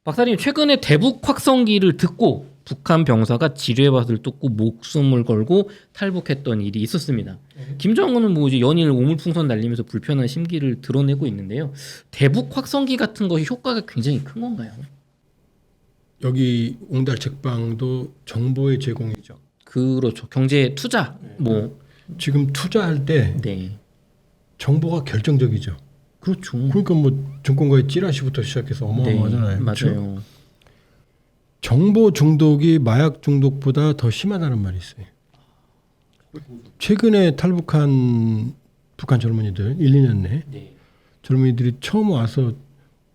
박사님 최근에 대북 확성기를 듣고 북한 병사가 지뢰밭을 뚫고 목숨을 걸고 탈북했던 일이 있었습니다. 김정은은 뭐 이제 연일 오물풍선 날리면서 불편한 심기를 드러내고 있는데요. 대북 확성기 같은 것이 효과가 굉장히 큰 건가요? 여기 옹달 책방도 정보의 제공이죠. 그렇죠. 경제 투자 뭐 지금 투자할 때 네. 정보가 결정적이죠. 그렇죠. 그러니까 뭐 정권과의 찌라시부터 시작해서 어마어마하잖아요. 네, 그렇죠? 맞아요. 정보 중독이 마약 중독보다 더 심하다는 말이 있어요. 최근에 탈북한 북한 젊은이들 1, 2년 내 네. 젊은이들이 처음 와서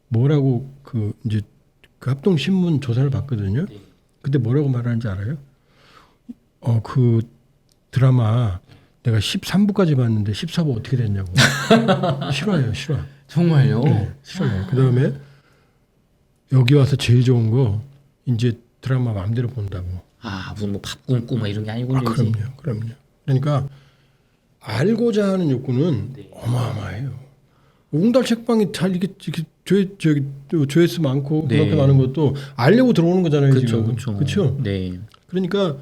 뭐라고 그 이제 그 합동 신문 조사를 봤거든요. 네. 그때 뭐라고 말하는지 알아요? 그 드라마 내가 13부까지 봤는데 14부 어떻게 됐냐고. 싫어해요, 싫어. 정말요? 네, 싫어요. 그다음에 여기 와서 제일 좋은 거 이제 드라마 마음대로 본다고. 아 무슨 뭐 밥 굶고 막 이런 게 아니군요. 아, 그럼요. 그러니까 알고자 하는 욕구는 네. 어마어마해요. 옹달 책방이 잘 이게 조회수 많고 네. 그렇게 많은 것도 알려고 들어오는 거잖아요. 그렇죠, 지금. 그렇죠. 그렇죠. 네. 그러니까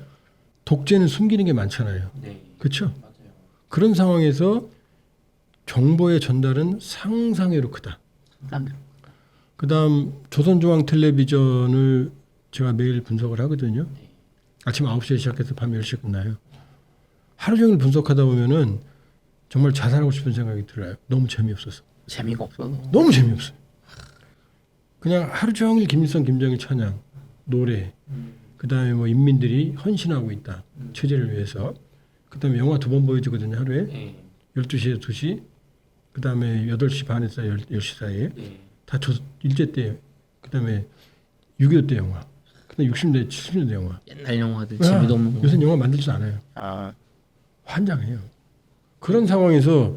독재는 숨기는 게 많잖아요. 네. 그렇죠. 맞아요. 그런 상황에서 정보의 전달은 상상외로 크다. 그다음 조선중앙텔레비전을 제가 매일 분석을 하거든요. 아침 9시에 시작해서 밤 10시에 끝나요. 하루 종일 분석하다 보면은 정말 자살하고 싶은 생각이 들어요. 너무 재미없어서. 재미가 없어서. 너무 재미없어요. 그냥 하루 종일 김일성, 김정일 찬양, 노래, 그다음에 뭐 인민들이 헌신하고 있다. 체제를 위해서. 그다음에 영화 2번 보여주거든요. 하루에. 네. 12시에 2시, 그다음에 8시 반에서 10시 사이에. 네. 다 일제 때, 그다음에 6.25 때 영화, 그다음에 60대, 70년대 영화. 옛날 영화들 재미도 없는 거. 요새 영화 만들지도 않아요. 아. 환장해요. 그런 상황에서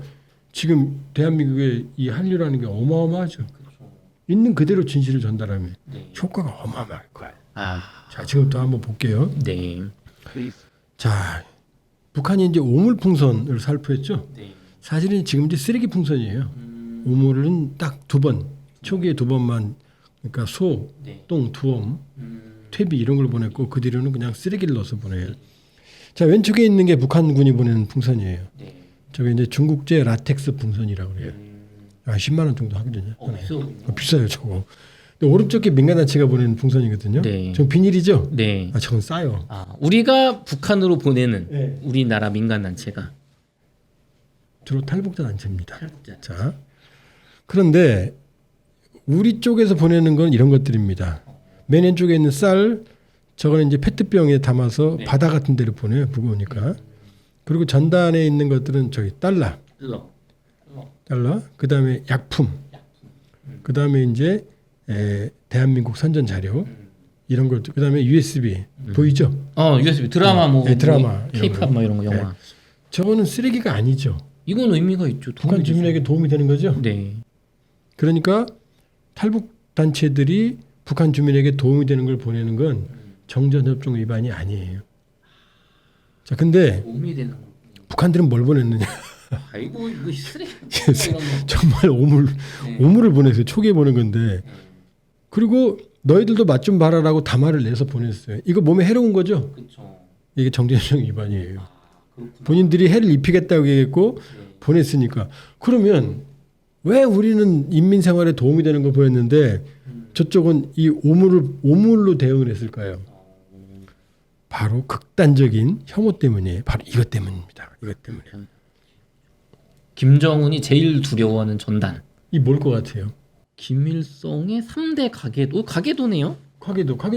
지금 대한민국의 이 한류라는 게 어마어마하죠. 그렇죠. 있는 그대로 진실을 전달하면 네. 효과가 어마어마할 거예요. 아. 자, 지금부터 한번 볼게요. 네. 자, 북한이 이제 오물풍선을 살포했죠. 네. 사실은 지금 이제 쓰레기 풍선이에요. 오물은 딱 2번, 초기에 2번만, 그러니까 소, 네. 똥, 두엄, 퇴비 이런 걸 보냈고 그 뒤로는 그냥 쓰레기를 넣어서 보내요. 자, 왼쪽에 있는 게 북한군이 보내는 풍선이에요. 네. 저게 이제 중국제 라텍스 풍선이라고 그래요. 한 10만 원 정도 하거든요. 비싸요, 저거. 근데 오른쪽에 민간단체가 보내는 풍선이거든요. 네. 저 비닐이죠? 네. 아, 저건 싸요. 아, 우리가 북한으로 보내는 네. 우리나라 민간 단체가 주로 탈북자 단체입니다. 탈북자. 자, 그런데 우리 쪽에서 보내는 건 이런 것들입니다. 맨 왼쪽에 있는 쌀, 저거는 이제 페트병에 담아서 네. 바다 같은 데로 보내요. 무거우니까. 그리고 전단에 있는 것들은 저기 달러, 그다음에 약품, 그다음에 이제 대한민국 선전 자료 이런 걸, 그다음에 USB 보이죠? USB 드라마 뭐 네, 드라마 K-팝 뭐 이런 거 영화. 네. 저거는 쓰레기가 아니죠. 이건 의미가 있죠. 북한 주민에게 도움이 되는 거죠. 네. 그러니까 탈북 단체들이 북한 주민에게 도움이 되는 걸 보내는 건 정전협정 위반이 아니에요. 자, 근데 도움이 되는 거. 북한들은 뭘 보냈느냐? 아이고 이거 쓰레기. 정말 오물을 보냈어요. 초기에 보낸 건데. 그리고 너희들도 맛 좀 봐라라고 담화를 내서 보냈어요. 이거 몸에 해로운 거죠? 그렇죠. 이게 정전협정 위반이에요. 본인들이 해를 입히겠다고 얘기했고 보냈으니까. 그러면 왜 우리는 인민 생활에 도움이 되는 걸 보였는데 저쪽은 이 오물로 대응을 했을까요? 바로 극단적인 혐오 때문이에요. 바로 이것 때문입니다. 이것 때문에. 김정은이 제일 두려워하는 전단. 이 뭘 것 같아요? 김일성의 3대 가계도. 가계도네요. 가계도가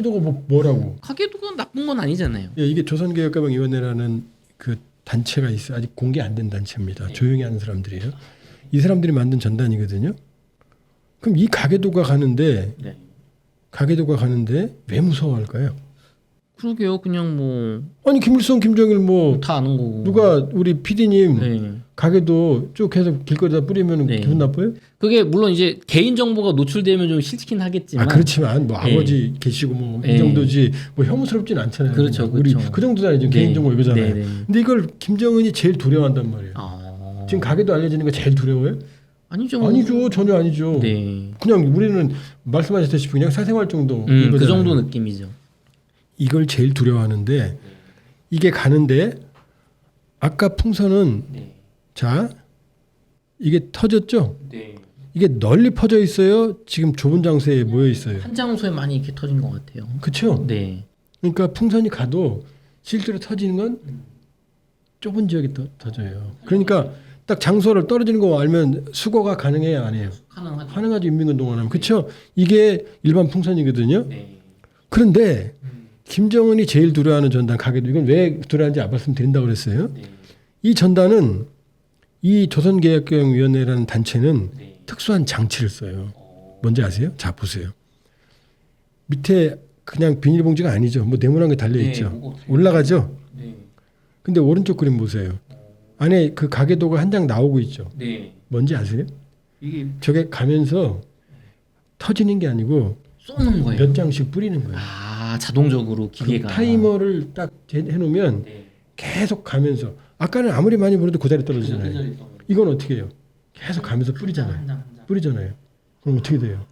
뭐라고? 가계도가 나쁜 건 아니잖아요. 예, 이게 조선개혁가방위원회라는 그 단체가 있어요. 아직 공개 안 된 단체입니다. 조용히 하는 사람들이에요. 이 사람들이 만든 전단이거든요. 그럼 이 가계도가 가는데 왜 무서워할까요? 그러게요. 그냥 뭐 아니 김일성, 김정일 뭐 다 아는 거고. 누가 우리 PD님 네. 가게도 쭉 해서 길거리다 뿌리면 네. 기분 나빠요? 그게 물론 이제 개인 정보가 노출되면 좀 싫긴 하겠지만. 그렇지만 뭐 네. 아버지 계시고 뭐 이 네. 정도지 뭐 혐오스럽진 않잖아요. 그렇죠, 우리 그렇죠. 그 정도잖아요. 지금 네. 개인 정보 이거잖아요. 네, 네. 근데 이걸 김정은이 제일 두려워한단 말이에요. 지금 가게도 알려지는 거 제일 두려워요? 아니죠. 아니죠. 전혀 아니죠. 네. 그냥 우리는 말씀하셨다시피 그냥 사생활 정도. 그 정도 느낌이죠. 이걸 제일 두려워하는데 이게 가는데 아까 풍선은 네. 자 이게 터졌죠. 네. 이게 널리 퍼져 있어요. 지금 좁은 장소에 모여 있어요. 한 장소에 많이 이렇게 터진 것 같아요. 그렇죠. 네. 그러니까 풍선이 가도 실제로 터지는 건 좁은 지역에 터져요. 그러니까 딱 장소를 떨어지는 거 알면 수거가 가능해요, 안 해요? 가능하죠. 가능하죠. 인민운동하면 그렇죠. 이게 일반 풍선이거든요. 네. 그런데 김정은이 제일 두려워하는 전단 가게도 이건 왜 두려워하는지 말씀드린다고 그랬어요. 네. 이 전단은 이 조선계약경위원회라는 단체는 네. 특수한 장치를 써요. 뭔지 아세요? 자 보세요. 밑에 그냥 비닐봉지가 아니죠. 뭐 네모난 게 달려 있죠. 뭐가 올라가죠. 네. 근데 오른쪽 그림 보세요. 안에 그 가계도가 한 장 나오고 있죠. 네. 뭔지 아세요? 이게 저게 가면서 터지는 게 아니고 쏘는 거예요. 몇 장씩 뿌리는 거예요. 아, 자동적으로 그 기계가. 타이머를 딱 해놓으면 네. 계속 가면서 아까는 아무리 많이 불어도 그 자리에 떨어지잖아요. 이건 어떻게 해요? 계속 가면서 뿌리잖아요. 한 장, 한 장. 뿌리잖아요. 그럼 어떻게 돼요?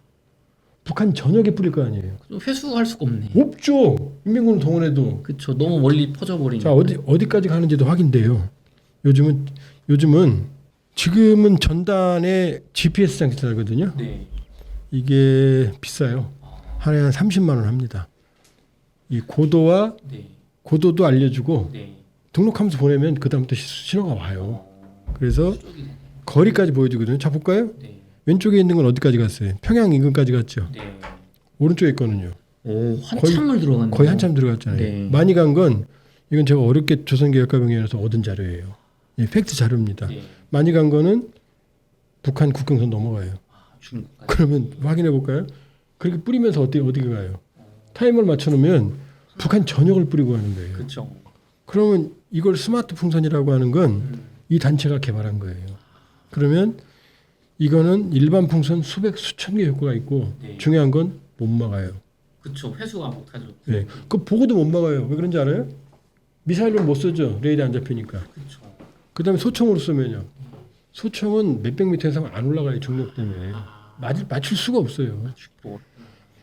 북한 전역에 뿌릴 거 아니에요. 회수할 수가 없네. 없죠. 인민군 동원해도. 그렇죠. 너무 멀리 퍼져 버리니까. 자 어디까지 가는지도 확인돼요. 요즘은 지금은 전단에 GPS 장치 달거든요. 네. 이게 비싸요. 하나에 한 30만 원 합니다. 이 고도와 네. 고도도 알려주고 네. 등록하면서 보내면 그 다음부터 신호가 와요. 그래서 거리까지 보여주거든요. 자 볼까요? 네. 왼쪽에 있는 건 어디까지 갔어요? 평양 인근까지 갔죠. 네. 오른쪽에 있거든요. 오, 한참을 들어갔네요. 거의 한참 들어갔잖아요. 네. 많이 간 건 이건 제가 어렵게 조선계획가병위원회에서 얻은 자료예요. 이 팩트 자료입니다. 네. 많이 간 거는 북한 국경선 넘어가요. 아, 중국까지. 그러면 확인해 볼까요? 그렇게 뿌리면서 어디 가요? 타이머를 맞춰놓으면 북한 전역을 뿌리고 가는 거예요. 그렇죠. 그러면 이걸 스마트 풍선이라고 하는 건 이 단체가 개발한 거예요. 그러면 이거는 일반 풍선 수천 개 효과가 있고 네. 중요한 건 못 막아요. 그렇죠. 회수가 못하죠. 네. 그 보고도 못 막아요. 왜 그런지 알아요? 미사일로 못 쏘죠. 레이더 안 잡히니까. 그렇죠. 그다음에 소총으로 쏘면요. 소총은 몇백 미터 이상 안 올라가요. 중력 때문에. 맞출 수가 없어요.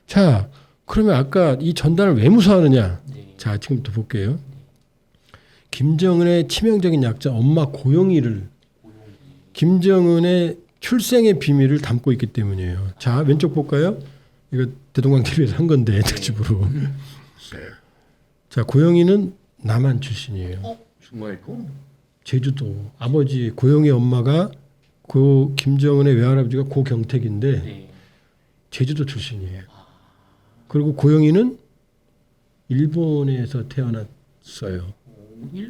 자, 그러면 아까 이 전단을 왜 무서워하느냐? 네. 자, 지금부터 볼게요. 김정은의 치명적인 약자 엄마 고용이를 김정은의 출생의 비밀을 담고 있기 때문이에요. 자, 왼쪽 볼까요? 이거 대동강 TV에서 한 건데 특집으로. 자, 고용이는 남한 출신이에요. 정말요? 제주도. 아버지 고용이 엄마가 고 김정은의 외할아버지가 고경택인데 네. 제주도 출신이에요. 그리고 고용이는 일본에서 태어났어요.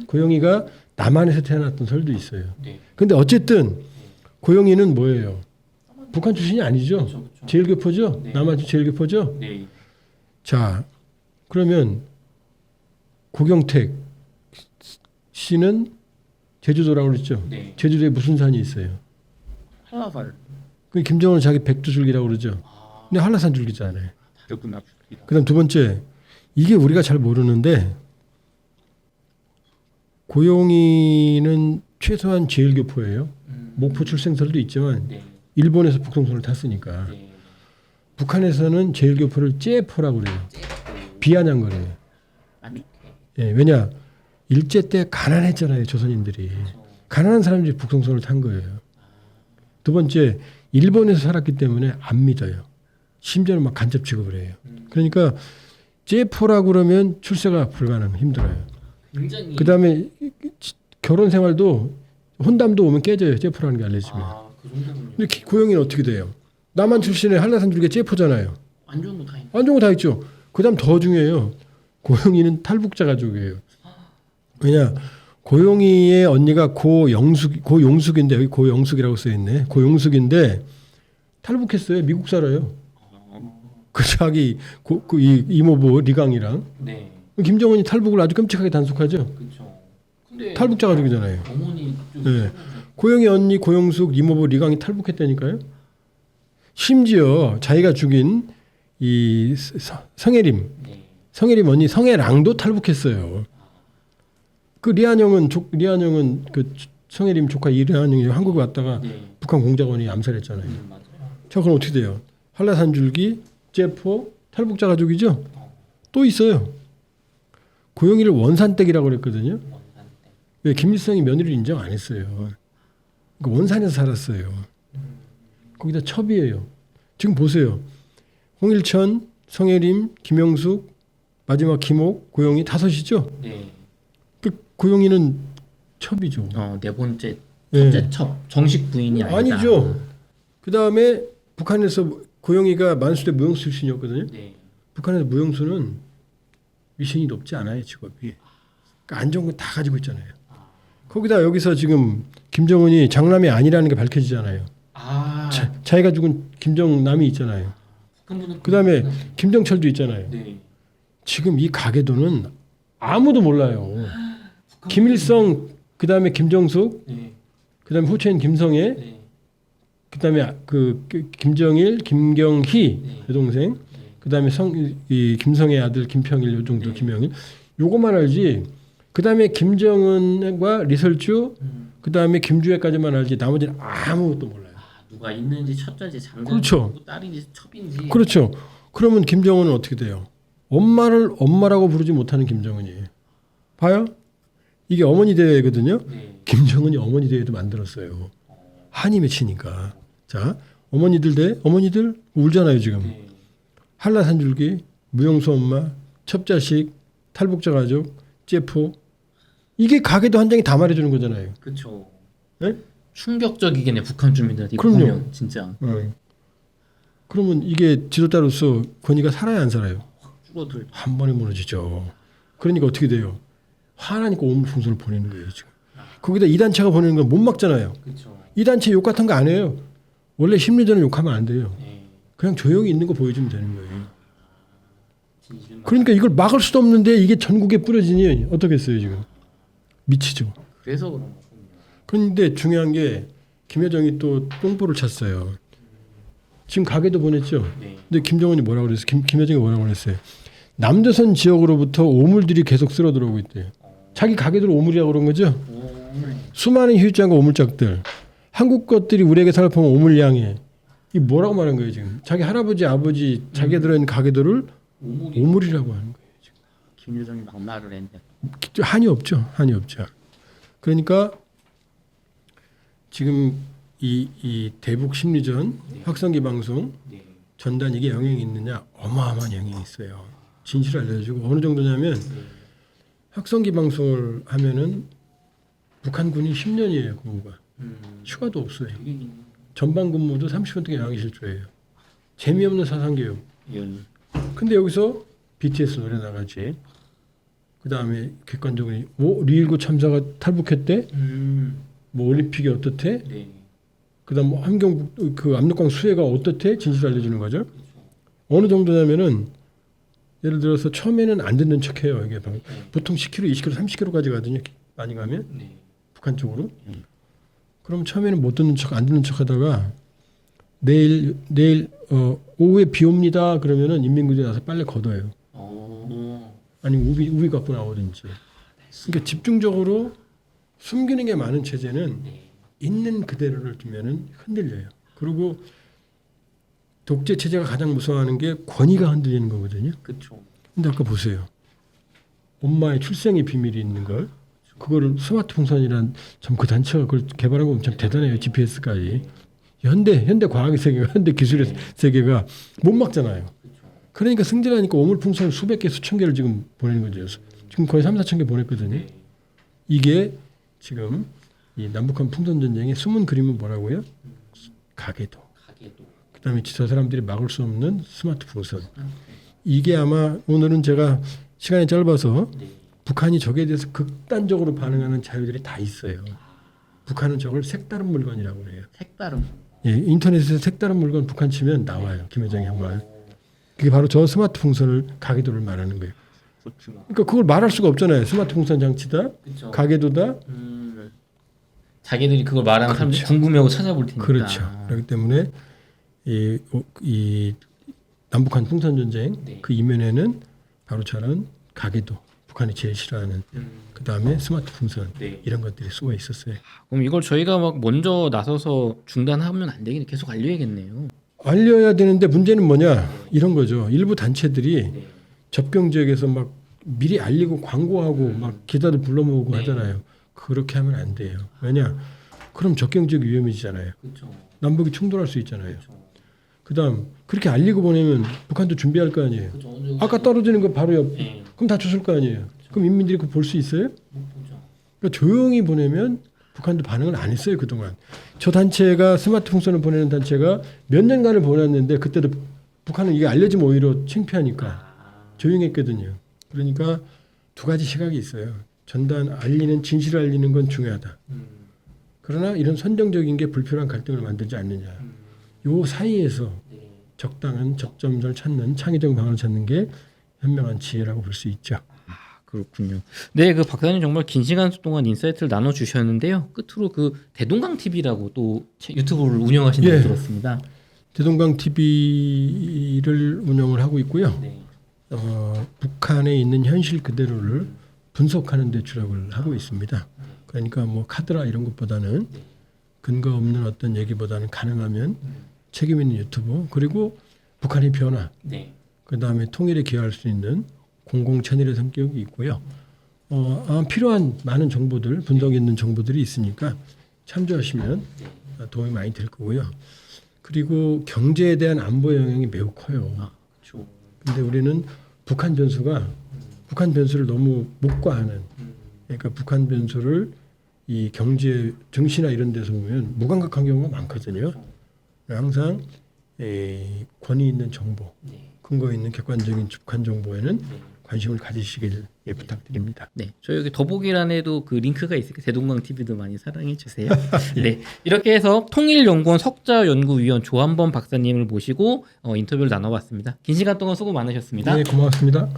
고용이가 남한에서 태어났던 설도 있어요. 네. 근데 어쨌든 고용이는 뭐예요? 북한 출신이 아니죠. 그렇죠, 그렇죠. 제일교포죠. 네. 남한 제일교포죠. 네. 자, 그러면 고경택 씨는 제주도라고 그랬죠. 네. 제주도에 무슨 산이 있어요? 한라산. 그 김정은은 자기 백두줄기라고 그러죠. 근데 한라산 줄기잖아요. 다르구나. 그다음 두 번째, 이게 우리가 잘 모르는데 고용이는 최소한 제일교포예요. 목포 출생설도 있지만 네. 일본에서 북송선을 탔으니까 네. 북한에서는 제일교포를 째포라고 그래요. 비아냥거려요. 안 좋게. 예, 왜냐 일제 때 가난했잖아요. 조선인들이. 가난한 사람들이 북송선을 탄 거예요. 두 번째, 일본에서 살았기 때문에 안 믿어요. 심지어는 막 간접 취급을 해요. 그러니까 째포라고 그러면 출세가 힘들어요. 굉장히. 그다음에 결혼 생활도 혼담도 오면 깨져요. 째포라는 게 알려지면. 그 정도군요. 근데 고용이는 어떻게 돼요? 남한 출신의 한라산 줄기 째포잖아요. 안 좋은 거 다 있네. 안 좋은 거 다 있죠. 그다음 더 중요해요. 고용이는 탈북자 가족이에요. 왜냐? 고용이의 언니가 고용숙인데 여기 고영숙이라고 써 있네. 고용숙인데 탈북했어요. 미국 살아요. 그 자기 이 이모부 리강이랑 네. 김정은이 탈북을 아주 끔찍하게 단속하죠. 그렇죠. 근데 탈북자 가족이잖아요. 어머니 좀 네. 고용이 언니 고영숙 이모부 리강이 탈북했다니까요. 심지어 자기가 죽인 이 성혜림 네. 언니 성혜랑도 탈북했어요. 그 리안영은 그 성혜림 조카 이한영이 한국에 왔다가 네. 북한 공작원이 암살했잖아요. 맞아요. 자, 그럼 어떻게 돼요? 한라산줄기, 째포, 탈북자 가족이죠. 또 있어요. 고영이를 원산댁이라고 그랬거든요. 원산댁. 왜 김일성이 며느리를 인정 안 했어요. 그러니까 원산에서 살았어요. 거기다 첩이에요. 지금 보세요. 홍일천, 성혜림, 김영숙, 마지막 김옥, 고영이 다섯이죠. 네. 그 고영이는 첩이죠. 네 번째 예. 첫째 첩 정식 부인이 아니다. 아니죠. 그 다음에 북한에서 고영이가 만수대 무용수 출신이었거든요. 네. 북한에서 무용수는 위신이 높지 않아요, 직업이. 그러니까 안 좋은 거 다 가지고 있잖아요. 거기다 여기서 지금 김정은이 장남이 아니라는 게 밝혀지잖아요. 자기가 죽은 김정남이 있잖아요. 그 다음에 김정철도 있잖아요. 네. 지금 이 가계도는 아무도 몰라요. 김일성, 그 다음에 김정숙, 네. 그 다음에 호체인 김성애, 네. 그 다음에 그 김정일, 김경희 네. 여동생, 그 다음에 이 김성애 아들 김평일 요 정도 네. 김영일 요것만 알지. 그 다음에 김정은과 리설주, 그 다음에 김주혜까지만 알지. 나머지는 아무것도 몰라요. 누가 있는지 첫째지 장남, 그렇죠. 딸인지 첩인지. 그렇죠. 그러면 김정은은 어떻게 돼요? 엄마를 엄마라고 부르지 못하는 김정은이에요. 봐요. 이게 어머니 대회거든요. 네. 김정은이 어머니 대회도 만들었어요. 한이 맺히니까. 자, 어머니들 대 어머니들 울잖아요 지금. 네. 한라산줄기, 무용수 엄마, 첩자식, 탈북자 가족, 째포. 이게 가게도 한 장이 다 말해주는 거잖아요. 그렇죠. 네? 충격적이겠네 북한 주민들한테 이거 그럼요. 보면 진짜 그러면 이게 지도자로서 권위가 살아야 안 살아요? 줄어들. 한 번에 무너지죠. 그러니까 어떻게 돼요? 화나니까 오물풍선을 보내는 거예요 지금. 거기다 이 단체가 보내는 건 못 막잖아요. 그렇죠. 이 단체 욕 같은 거 안 해요. 원래 심리전을 욕하면 안 돼요. 네. 그냥 조용히 있는 거 보여주면 되는 거예요. 진실만. 그러니까 이걸 막을 수도 없는데 이게 전국에 뿌려지니 어떻겠어요 지금. 미치죠. 그래서 그런 거군요. 그런데 중요한 게 김여정이 또 똥보를 찼어요. 지금 가게도 보냈죠. 네. 근데 김정은이 뭐라고 그랬어요? 김여정이 뭐라고 그랬어요? 남조선 지역으로부터 오물들이 계속 쓸어 들어오고 있대요. 자기 가게들 오물이라고 그런 거죠. 수많은 휴지장과 오물짝들. 한국 것들이 우리에게 살펴보면 오물양해. 이 뭐라고 말한 거예요 지금? 자기 할아버지, 아버지, 자기가 들어있는 가게들을 오물이라고 하는 거예요. 지금. 김유정이 막말을 했는데. 한이 없죠. 한이 없죠. 그러니까 지금 이 대북 심리전 확성기 방송 네. 전단 이게 영향이 있느냐? 어마어마한 영향이 있어요. 진실을 알려주고 어느 정도냐면 확성기 방송을 하면은 북한군이 10년이에요 근무가. 휴가도 없어요. 전반 근무도 30분 동안 양의실조예요. 재미없는 사상교육. 근데 여기서 BTS 노래 나가지. 그 다음에 객관적으로 리19 참사가 탈북했대. 뭐 올림픽이 어떻대. 네. 그다음 뭐 함경 그 압록강 수해가 어떻대 진실 알려주는 거죠. 어느 정도냐면은 예를 들어서 처음에는 안 듣는 척해요. 이게 보통 10km, 20km, 30km까지 가거든요. 많이 가면 네. 북한 쪽으로. 그럼 처음에는 못 듣는 척, 안 듣는 척하다가 내일 오후에 비 옵니다. 그러면은 인민군이 나서 빨래 걷어요. 아니면 우비 갖고 나오든지. 그러니까 집중적으로 숨기는 게 많은 체제는 있는 그대로를 두면은 흔들려요. 그리고 독재 체제가 가장 무서워하는 게 권위가 흔들리는 거거든요. 그렇죠. 근데 아까 보세요. 엄마의 출생의 비밀이 있는 걸 그거를 스마트 풍선이란 참 그 단체가 그걸 개발한 거 엄청 대단해요. GPS까지. 현대 과학의 세계가 현대 기술의 세계가 못 막잖아요. 그러니까 승진하니까 오물풍선을 수백 개 수천 개를 지금 보내는 거죠. 지금 거의 3,4천 개 보냈거든요. 이게 지금 이 남북한 풍선 전쟁의 숨은 그림은 뭐라고요? 가계도. 그다음에 저 사람들이 막을 수 없는 스마트 풍선. 이게 아마 오늘은 제가 시간이 짧아서 북한이 적에 대해서 극단적으로 반응하는 자유들이 다 있어요. 북한은 저걸 색다른 물건이라고 해요. 색다른. 예, 인터넷에서 색다른 물건 북한 치면 나와요. 김여정이 한 말. 그게 바로 저 스마트 풍선을 가계도를 말하는 거예요. 그러니까 그걸 말할 수가 없잖아요. 스마트 풍선 장치다, 그쵸. 가계도다. 자기들이 그걸 말하는 사람들이 그렇죠. 궁금해하고 찾아볼 테니까. 그렇죠. 그렇기 때문에 이 남북한 풍선 전쟁 그 이면에는 바로 저런 가계도, 북한이 제일 싫어하는 그 다음에 스마트 풍선 네. 이런 것들이 쏘아 있었어요. 그럼 이걸 저희가 막 먼저 나서서 중단하면 안 되겠네. 계속 알려야겠네요. 알려야 되는데 문제는 뭐냐 이런 거죠. 일부 단체들이 네. 접경 지역에서 막 미리 알리고 광고하고 막 기자들 불러 모으고 네. 하잖아요. 그렇게 하면 안 돼요. 왜냐? 그럼 접경 지역 위험해지잖아요. 그렇죠. 남북이 충돌할 수 있잖아요. 그다음 그렇게 알리고 보내면 북한도 준비할 거 아니에요. 그렇죠. 아까 떨어지는 거 바로 옆. 네. 그럼 다 줬을 거 아니에요. 그럼 인민들이 그거 볼 수 있어요? 못 보죠. 그러니까 조용히 보내면 북한도 반응을 안 했어요 그동안. 저 단체가 스마트 풍선을 보내는 단체가 몇 년간을 보냈는데 그때도 북한은 이게 알려지면 오히려 창피하니까 조용했거든요. 그러니까 두 가지 시각이 있어요. 전단 알리는 진실을 알리는 건 중요하다. 그러나 이런 선정적인 게 불필요한 갈등을 만들지 않느냐. 요 사이에서 적당한 접점을 찾는 창의적 방안을 찾는 게 현명한 지혜라고 볼 수 있죠. 그렇군요. 네, 그 박사님 정말 긴 시간 동안 인사이트를 나눠 주셨는데요. 끝으로 그 대동강 TV라고 또 유튜브를 운영하신다고 예. 들었습니다. 대동강 TV를 운영을 하고 있고요. 네. 북한에 있는 현실 그대로를 분석하는 데 주력을 하고 있습니다. 그러니까 뭐 카드라 이런 것보다는 근거 없는 어떤 얘기보다는 가능하면 책임 있는 유튜브 그리고 북한의 변화 네. 그 다음에 통일에 기여할 수 있는 공공 채널의 성격이 있고요. 아마 필요한 많은 정보들 분석 있는 정보들이 있으니까 참조하시면 도움이 많이 될 거고요. 그리고 경제에 대한 안보 영향이 매우 커요. 그렇죠. 근데 우리는 북한 변수를 너무 묵과하는 그러니까 북한 변수를 이 경제 정치나 이런 데서 보면 무감각한 경우가 많거든요. 항상 권위 있는 정보, 근거 있는 객관적인 북한 정보에는 관심을 가지시길 부탁드립니다. 네, 저희 여기 더보기란에도 그 링크가 있으니까 대동강 TV도 많이 사랑해 주세요. 네, 이렇게 해서 통일연구원 석자연구위원 조한범 박사님을 모시고 인터뷰를 나눠봤습니다. 긴 시간 동안 수고 많으셨습니다. 네, 고맙습니다.